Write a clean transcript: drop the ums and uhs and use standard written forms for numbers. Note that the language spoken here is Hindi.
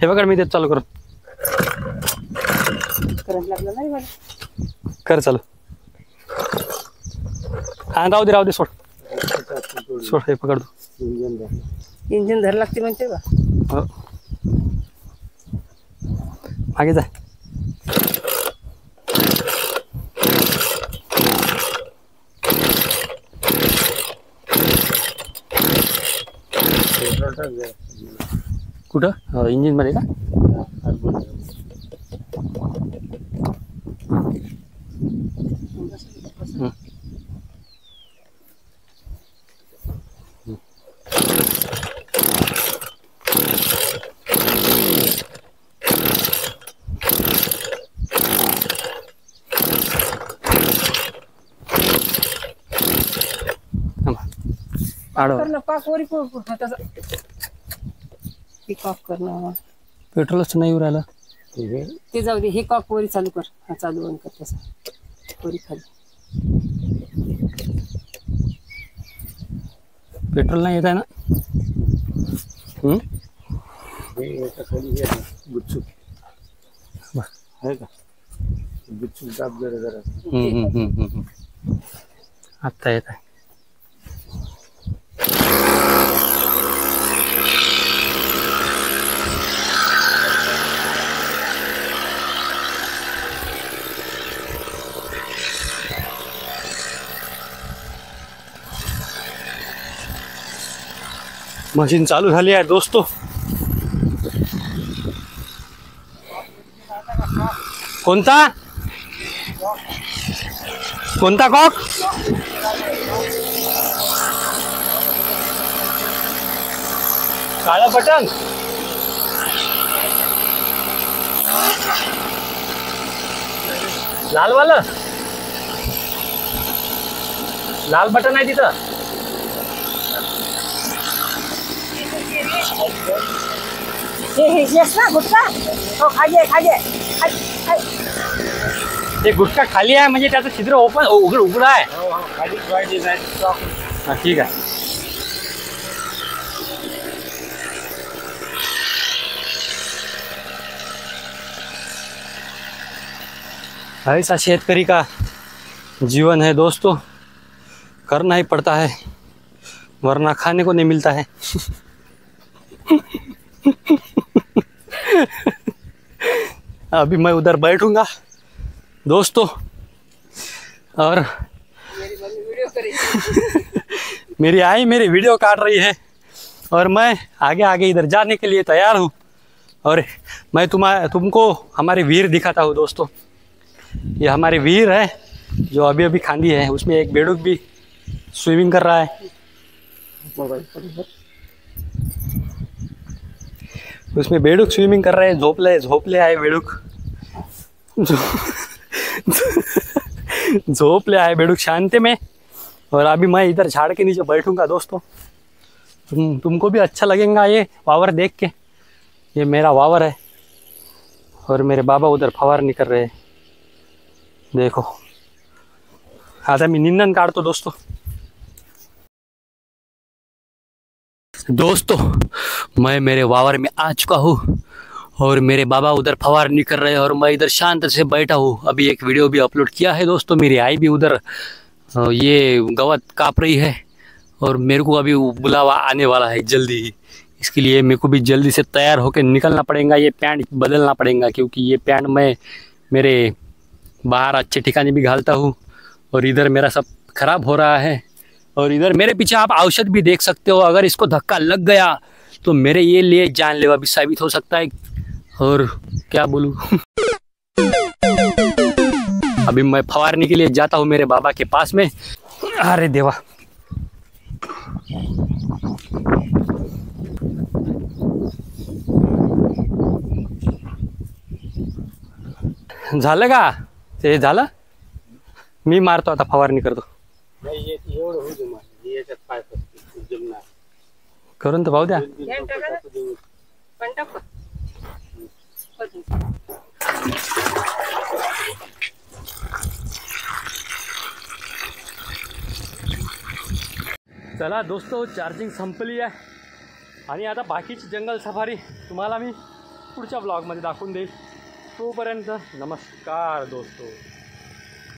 हे बघा मी ते चालू करत करंट लागला नाही मला. कर चालू. हा राहू दे सोड हे पकड तू. इंजिन धर लागते म्हणते का. हो मागे जा. कुठं इंजिन मध्ये का. पेट्रोलच नाही राहिलं. ते जाऊ दे. हे कॉक वरी चालू कर. हा चालू बंद कर तसा वरी खाली. पेट्रोल नाही येत आहे ना. गुच्छू आहे का. गुच्छू दाब जरा. आता येत आहे. मशीन चालू झाली आहे दोस्तों. कोणता कोणता कॉक. काळा बटन. लाल वाला. लाल बटन आहे तिथं. ना गुटखा. हो खाजे ते गुटखा खाली आहे म्हणजे त्याचं छिद्र ओपन उघड आहे. हा ठीक आहे. ऐसा शेतकरी का जीवन है दोस्तों. करना ही पड़ता है वरना खाने को नहीं मिलता है. अभी मैं उधर बैठूंगा दोस्तों और मेरी आई मेरी वीडियो काट रही है और मैं आगे आगे इधर जाने के लिए तैयार हूँ. और मैं तुमको हमारे वीर दिखाता हूँ दोस्तों. ये हमारे वीर है जो अभी अभी खांदी है. उसमें एक बेड़ुक भी स्विमिंग कर रहा है. उसमें बेड़ुक स्विमिंग कर रहे हैं. झोपले आए बेड़ुक. झोपले आए बेड़ुक शांति में. और अभी मैं इधर झाड़ के नीचे बैठूंगा दोस्तों. तुमको भी अच्छा लगेगा ये वावर देख के. ये मेरा वावर है और मेरे बाबा उधर फवारनी कर रहे हैं. देखो आता मी निंदन काढतो दोस्तों मैं मेरे वावर में आ चुका हूँ और मेरे बाबा उधर फवारनी कर रहे हैं और मैं इधर शांत से बैठा हूँ. अभी एक वीडियो भी अपलोड किया है दोस्तों. मेरी आई भी उधर ये गवत काप रही है और मेरे को अभी बुलावा आने वाला है जल्दी ही. इसके लिए मेरे को भी जल्दी से तैयार होकर निकलना पड़ेगा. ये पैंट बदलना पड़ेगा क्योंकि ये पैंट मैं मेरे बाहर अच्छे ठिकाने भी घालता हूँ और इधर मेरा सब खराब हो रहा है. और इधर मेरे पीछे आप औषध भी देख सकते हो. अगर इसको धक्का लग गया तो मेरे ये लिए जानलेवा भी साबित हो सकता है. और क्या बोलूं. अभी मैं फवारने के लिए जाता हूँ मेरे बाबा के पास में. अरे देवा. झालं का ते. झालं. मी मारतो आता फवारणी करतो. करून तर पाहू द्या. चला दोस्तों चार्जिंग संपली आहे आणि आता बाकीची जंगल सफारी तुम्हाला मी पुढच्या ब्लॉगमध्ये दाखवून देईल. तोपर्यंत नमस्कार दोस्तो.